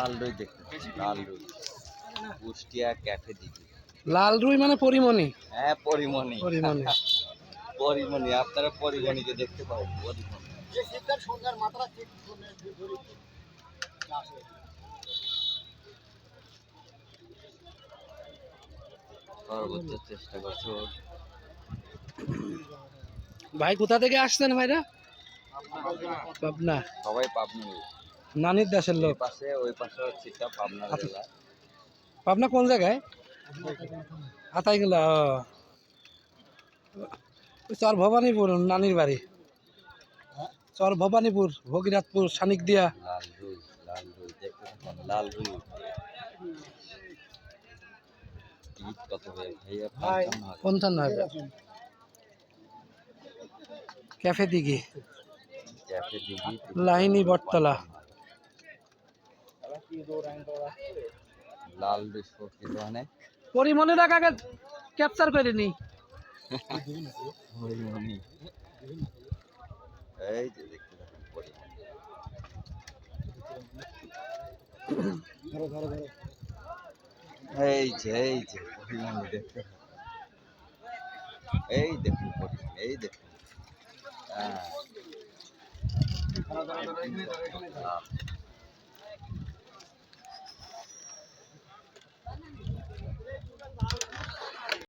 লাল রুই দেখতে লাল রুই কুষ্টিয়া ক্যাফে দিঘি। লাল রুই মানে পরিমণি। হ্যাঁ পরিমণি পরিমণি পরিমণি আপনারা পরিমণিকে দেখতে পাবেন। পরিমণি সর্বোচ্চ চেষ্টা করছো। ভাই কোথা থেকে আসছেন ভাইরা? পাবনা। সবাই পাবনা নানির দেশের লোক। পাশে ওই পাশে হচ্ছে পাবনা জেলা। পাবনা কোন জায়গায়? আতাইগুলা। চর ভবানীপুর নানির বাড়ি। চর ভবানীপুর ভগীরথপুর সানিক দিয়া। লাল রুই দেখতে থাকুন লাল রুই। টিকিট কত ভাইয়া? ৫৫,০০০। ক্যাফে দিঘি ক্যাফে দিঘি লাহিনী বটতলা। লাল রুই সরকি দোকানে পরিমণিরা কাকে ক্যাপচার করে নি। পরিমণি এই যে দেখতে থাকুন পরিমণি। এই যে পরিমণি দেখতে থাকুন। এই দেখুন পরিমণি এই দেখুন। হ্যাঁ